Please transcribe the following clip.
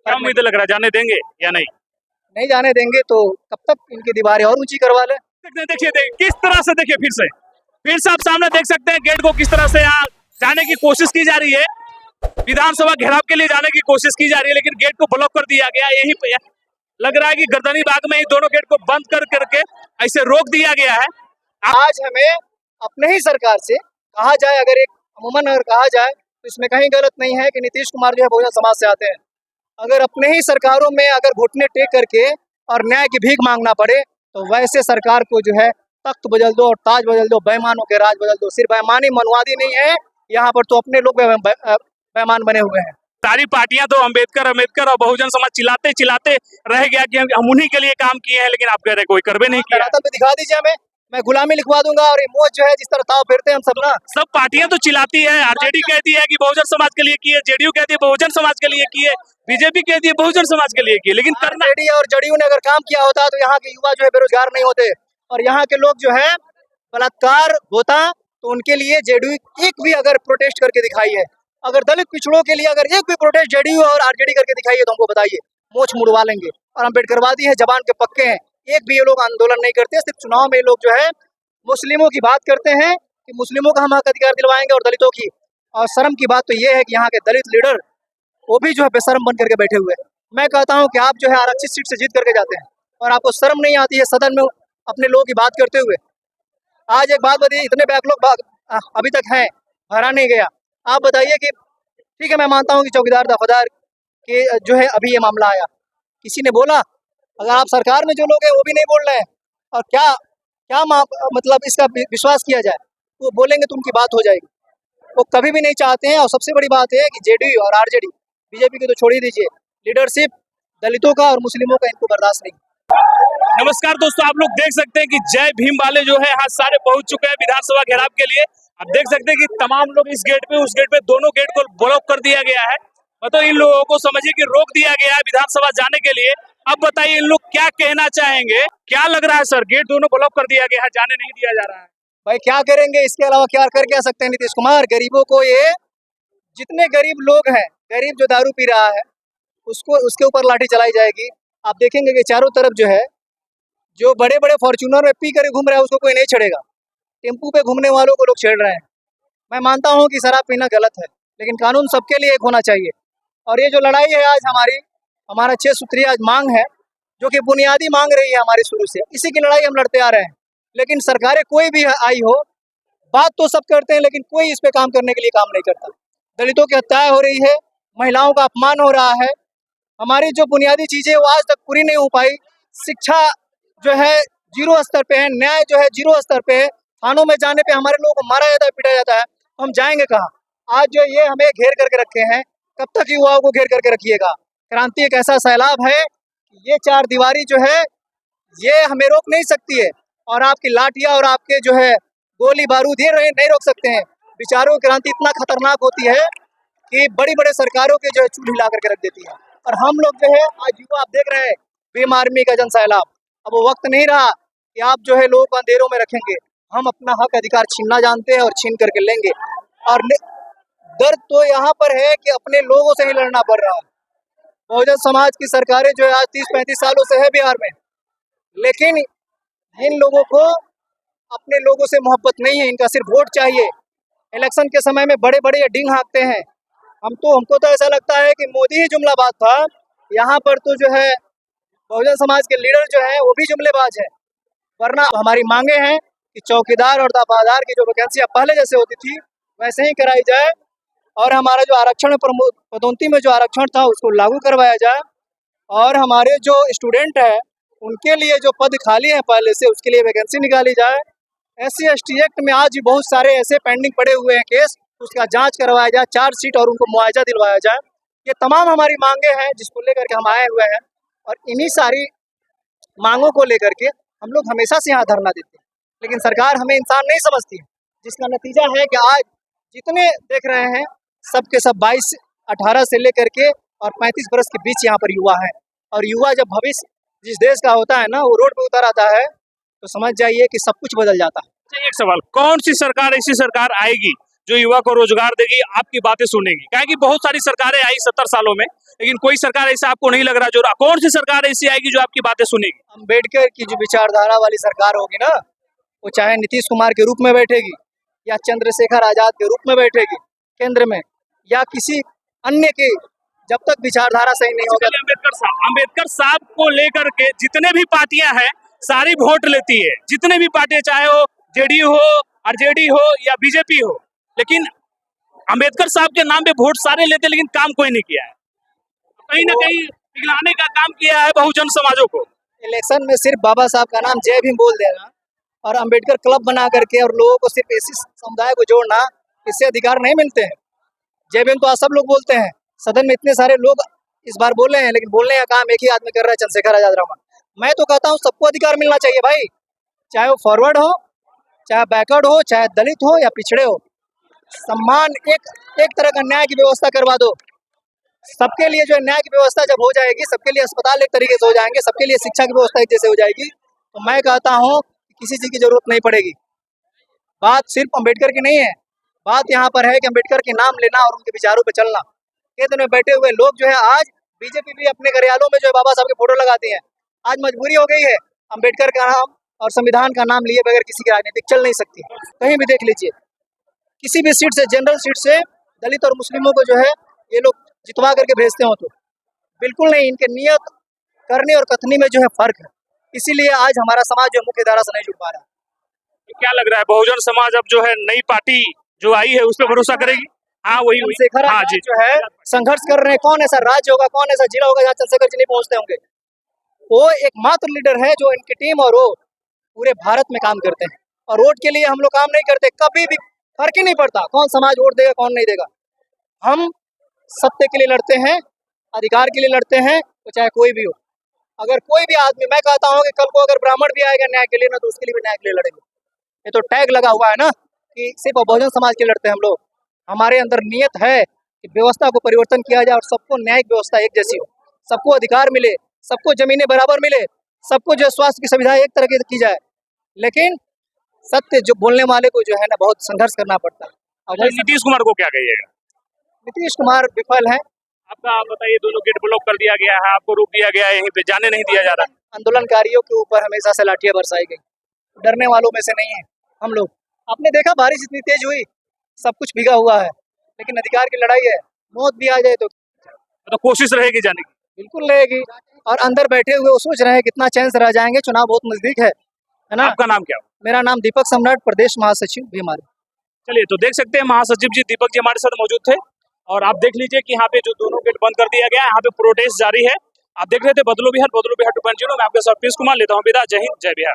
क्या उम्मीद लग रहा है, जाने देंगे या नहीं? नहीं जाने देंगे तो कब तक इनकी दीवारें और ऊंची करवा ले। देखिए किस तरह से, देखिए फिर से आप सामने देख सकते हैं गेट को किस तरह से यहाँ जाने की कोशिश की जा रही है। विधानसभा घेराव के लिए जाने की कोशिश की जा रही है, लेकिन गेट को ब्लॉक कर दिया गया। यही पे लग रहा है कि गर्दनी बाग में ही दोनों गेट को बंद कर करके ऐसे रोक दिया गया है। आज हमें अपने ही सरकार से कहा जाए, अगर एक अमूमन अगर कहा जाए तो इसमें कहीं गलत नहीं है कि नीतीश कुमार जो है बहुजन समाज से आते हैं। अगर अपने ही सरकारों में अगर घुटने टेक करके और न्याय की भीख मांगना पड़े तो वैसे सरकार को जो है तख्त बदल दो और ताज बदल दो, बेईमानों के राज बदल दो। सिर्फ बेईमानी मनवादी नहीं है, यहाँ पर तो अपने लोग बेईमान बने हुए हैं। सारी पार्टियां तो अम्बेडकर और बहुजन समाज चिल्लाते चिल्लाते रह गया कि हम उन्हीं के लिए काम किए हैं, लेकिन आप कह रहे कोई करवे नहीं किया। धरातल पे दिखा दीजिए हमें, मैं गुलामी लिखवा दूंगा। और इमोज जो है जिस तरह ताव फेरते हैं हम सब ना, सब पार्टियां तो चिल्लाती है। आरजेडी कहती है कि बहुजन समाज के लिए किए, जेडीयू कहती है बहुजन समाज के लिए किए, बीजेपी कहती है बहुजन समाज के लिए किए, लेकिन करना आरजेडी और जदयू ने अगर काम किया होता तो यहाँ के युवा जो है बेरोजगार नहीं होते और यहाँ के लोग जो है बलात्कार होता तो उनके लिए जेडीयू एक भी अगर प्रोटेस्ट करके दिखाई है, अगर दलित पिछड़ों के लिए अगर एक भी प्रोटेस्ट जेडीयू और आरजेडी करके दिखाई है तो हमको बताइए, मोछ मुड़वा लेंगे। और अम्बेडकरवादी है, जबान के पक्के हैं, एक भी ये लोग आंदोलन नहीं करते। सिर्फ चुनाव में ये लोग जो है मुस्लिमों की बात करते हैं कि मुस्लिमों का हम हक अधिकार दिलवाएंगे और दलितों की। और शर्म की बात तो ये है कि यहाँ के दलित लीडर वो भी जो है बेशर्म बन करके बैठे हुए हैं। मैं कहता हूँ कि आप जो है आरक्षित सीट से जीत करके जाते हैं और आपको शर्म नहीं आती है सदन में अपने लोगों की बात करते हुए। आज एक बात बताइए, इतने बैकलॉग अभी तक हैं, भरा नहीं गया। आप बताइए कि ठीक है, मैं मानता हूँ कि चौकीदार दफादार के जो है अभी ये मामला आया, किसी ने बोला? अगर आप सरकार में जो लोग हैं वो भी नहीं बोल रहे हैं और क्या क्या मतलब इसका विश्वास किया जाए, वो बोलेंगे तो उनकी बात हो जाएगी। वो कभी भी नहीं चाहते हैं। और सबसे बड़ी बात है कि जेडीयू और आरजेडी, बीजेपी को तो छोड़ ही दीजिए, लीडरशिप दलितों का और मुस्लिमों का इनको बर्दाश्त नहीं। नमस्कार दोस्तों, आप लोग देख सकते हैं कि जय भीम वाले जो है आज सारे पहुंच चुके हैं विधानसभा घेराव के लिए। आप देख सकते हैं कि तमाम लोग इस गेट पे उस गेट पे दोनों गेट को ब्लॉक कर दिया गया है। मतलब इन लोगों को समझिए कि रोक दिया गया है विधानसभा जाने के लिए। अब बताइए इन लोग क्या कहना चाहेंगे, क्या लग रहा है सर? गेट दोनों ब्लॉक कर दिया गया है, जाने नहीं दिया जा रहा है। भाई क्या करेंगे, इसके अलावा क्या कर क्या सकते हैं नीतीश कुमार? गरीबों को, ये जितने गरीब लोग हैं, गरीब जो दारू पी रहा है उसको उसके ऊपर लाठी चलाई जाएगी। आप देखेंगे कि चारों तरफ जो है जो बड़े बड़े फॉर्च्यूनर में पी कर घूम रहा है उसको कोई नहीं छेड़ेगा, टेम्पू पे घूमने वालों को लोग छेड़ रहे हैं। मैं मानता हूँ कि शराब पीना गलत है, लेकिन कानून सबके लिए एक होना चाहिए। और ये जो लड़ाई है आज हमारा 6 सूत्रीय आज मांग है, जो कि बुनियादी मांग रही है हमारी शुरू से, इसी की लड़ाई हम लड़ते आ रहे हैं। लेकिन सरकारें कोई भी आई हो, बात तो सब करते हैं लेकिन कोई इस पे काम करने के लिए काम नहीं करता। दलितों की हत्याएं हो रही है, महिलाओं का अपमान हो रहा है, हमारी जो बुनियादी चीजें वो आज तक पूरी नहीं हो पाई। शिक्षा जो है 0 स्तर पे है, न्याय जो है 0 स्तर पे है। थानों में जाने पे हमारे लोगों को मारा जाता है, पीटा जाता है, तो हम जाएंगे कहाँ? आज जो ये हमें घेर करके रखे हैं, कब तक युवाओं को घेर करके रखिएगा? क्रांति एक ऐसा सैलाब है, ये 4 दीवारी जो है ये हमें रोक नहीं सकती है और आपकी लाठियां और आपके जो है गोली बारूद ये नहीं रोक सकते हैं। विचारों की क्रांति इतना खतरनाक होती है कि बड़ी बड़े सरकारों के जो है चूल्हे ला करके रख देती है। और हम लोग जो है आज युवा आप देख रहे हैं, भीम आर्मी का जन सैलाब। अब वो वक्त नहीं रहा कि आप जो है लोगों को अंधेरों में रखेंगे। हम अपना हक अधिकार छीनना जानते हैं और छीन करके लेंगे। और दर्द तो यहाँ पर है कि अपने लोगों से ही लड़ना पड़ रहा है। बहुजन समाज की सरकारें जो है आज 30-35 सालों से है बिहार में, लेकिन इन लोगों को अपने लोगों से मोहब्बत नहीं है, इनका सिर्फ वोट चाहिए। इलेक्शन के समय में बड़े बड़े डिंग हाँकते हैं। हमको तो ऐसा लगता है कि मोदी ही जुमलाबाज था। यहाँ पर तो जो है बहुजन समाज के लीडर जो है वो भी जुमलेबाज है। वरना हमारी मांगे हैं कि चौकीदार और दफादार की जो वैकेंसियाँ पहले जैसे होती थी वैसे ही कराई जाए और हमारा जो आरक्षण पदोन्नति में जो आरक्षण था उसको लागू करवाया जाए। और हमारे जो स्टूडेंट है उनके लिए जो पद खाली हैं पहले से, उसके लिए वैकेंसी निकाली जाए। SC/ST एक्ट में आज भी बहुत सारे ऐसे पेंडिंग पड़े हुए हैं केस, उसका जांच करवाया जाए, चार्जशीट और उनको मुआवजा दिलवाया जाए। ये तमाम हमारी मांगे हैं जिसको लेकर के हम आए हुए हैं और इन्हीं सारी मांगों को लेकर के हम लोग हमेशा से यहाँ धरना देते हैं, लेकिन सरकार हमें इंसान नहीं समझती है। जिसका नतीजा है कि आज जितने देख रहे हैं सबके सब 22-18 से लेकर के और 35 वर्ष के बीच यहाँ पर युवा है। और युवा जब भविष्य जिस देश का होता है ना, वो रोड पे उतर आता है तो समझ जाइए कि सब कुछ बदल जाता है। एक सवाल, कौन सी सरकार ऐसी सरकार आएगी जो युवा को रोजगार देगी, आपकी बातें सुनेगी। क्या है कि बहुत सारी सरकारें आई 70 सालों में, लेकिन कोई सरकार ऐसा आपको नहीं लग रहा जो कौन सी सरकार ऐसी आएगी जो आपकी बातें सुनेगी? अम्बेडकर की जो विचारधारा वाली सरकार होगी ना, वो चाहे नीतीश कुमार के रूप में बैठेगी या चंद्रशेखर आजाद के रूप में बैठेगी केंद्र में, या किसी अन्य की, जब तक विचारधारा सही नहीं होगा। अम्बेडकर साहब को लेकर के जितने भी पार्टियां हैं सारी वोट लेती है, जितने भी पार्टियां, चाहे वो जेडीयू हो, आरजेडी हो या बीजेपी हो, लेकिन अम्बेडकर साहब के नाम पे वोट सारे लेते, लेकिन काम कोई नहीं किया है। कहीं ना कहीं पिघलाने का काम किया है बहुजन समाजों को। इलेक्शन में सिर्फ बाबा साहब का नाम जय भीम बोल देना और अम्बेडकर क्लब बना करके और लोगों को सिर्फ इसी समुदाय को जोड़ना, इससे अधिकार नहीं मिलते हैं। जय भीम तो आज सब लोग बोलते हैं, सदन में इतने सारे लोग इस बार बोल रहे हैं, लेकिन बोलने का काम एक ही आदमी कर रहा है, चंद्रशेखर आजाद रहमान। मैं तो कहता हूँ सबको अधिकार मिलना चाहिए भाई, चाहे वो फॉरवर्ड हो, चाहे बैकवर्ड हो, चाहे दलित हो या पिछड़े हो, सम्मान, एक तरह का न्याय की व्यवस्था करवा दो सबके लिए। जो न्याय की व्यवस्था जब हो जाएगी, सबके लिए अस्पताल एक तरीके से हो जाएंगे, सबके लिए शिक्षा की व्यवस्था एक जैसे हो जाएगी, तो मैं कहता हूँ किसी चीज की जरूरत नहीं पड़ेगी। बात सिर्फ अम्बेडकर की नहीं है, बात यहाँ पर है कि अम्बेडकर के नाम लेना और उनके विचारों पर चलना। केंद्र में बैठे हुए लोग जो है, आज बीजेपी भी अपने कार्यालयों में जो है बाबा साहब के फोटो लगाती है। आज मजबूरी हो गई है, अम्बेडकर का नाम और संविधान का नाम लिए बगैर किसी की राजनीति चल नहीं सकती। कहीं भी देख लीजिए, किसी भी सीट से, जनरल सीट से दलित और मुस्लिमों को जो है ये लोग जितवा करके भेजते हो, तो बिल्कुल नहीं। इनके नियत करने और कथनी में जो है फर्क है, इसीलिए आज हमारा समाज जो मुख्य धारा से नहीं जुड़ पा रहा है। क्या लग रहा है बहुजन समाज अब जो है नई पार्टी जो आई है उस पर भरोसा करेगी? हाँ वही चंद्रशेखर हाँ आजाद जी जो है संघर्ष कर रहे हैं। कौन ऐसा राज्य होगा, कौन ऐसा जिला होगा जहाँ चंद्रशेखर जी नहीं पहुंचते होंगे? वो एकमात्र लीडर है जो इनकी टीम और वो पूरे भारत में काम करते हैं। और वोट के लिए हम लोग काम नहीं करते, कभी भी फर्क ही नहीं पड़ता कौन समाज वोट देगा कौन नहीं देगा। हम सत्य के लिए लड़ते हैं, अधिकार के लिए लड़ते हैं, तो चाहे कोई भी हो। अगर कोई भी आदमी, मैं कहता हूँ कि कल को अगर ब्राह्मण भी आएगा न्याय के लिए ना, तो उसके लिए भी न्याय के लिए लड़ेंगे। ये तो टैग लगा हुआ है ना कि सिर्फ बहुजन समाज के लिए लड़ते हैं हम लोग। हमारे अंदर नियत है कि व्यवस्था को परिवर्तन किया जाए और सबको न्यायिक व्यवस्था एक जैसी हो, सबको अधिकार मिले, सबको जमीनें बराबर मिले, सबको जो स्वास्थ्य की सुविधा एक तरह की जाए। लेकिन सत्य जो बोलने वाले को जो है ना बहुत संघर्ष करना पड़ता है। और नीतीश कुमार को क्या कहिएगा? नीतीश कुमार विफल है। आपका आप बताइए, दोनों गेट ब्लॉक कर दिया गया है, आपको रोक दिया गया है, यहीं पे जाने नहीं दिया जा रहा। आंदोलनकारियों के ऊपर हमेशा से लाठियां बरसाई गई, डरने वालों में से नहीं है हम लोग। आपने देखा बारिश इतनी तेज हुई, सब कुछ भीगा हुआ है, लेकिन अधिकार की लड़ाई है, मौत भी आ जाए तो कोशिश रहेगी जाने की? बिल्कुल रहेगी। और अंदर बैठे हुए वो सोच रहे हैं कितना चैन से रह जाएंगे, चुनाव बहुत नजदीक है ना। आपका नाम क्या? मेरा नाम दीपक सम्राट, प्रदेश महासचिव भी हमारे। चलिए, तो देख सकते हैं महासचिव जी दीपक जी हमारे साथ मौजूद थे। और आप देख लीजिए कि यहाँ पे जो दोनों गेट बंद कर दिया गया है, यहाँ पे प्रोटेस्ट जारी है। आप देख रहे थे बदलो बिहार 2.0 में आपके साथ पीयूष कुमार लेता हूँ विदा। जय हिंद, जय बिहार।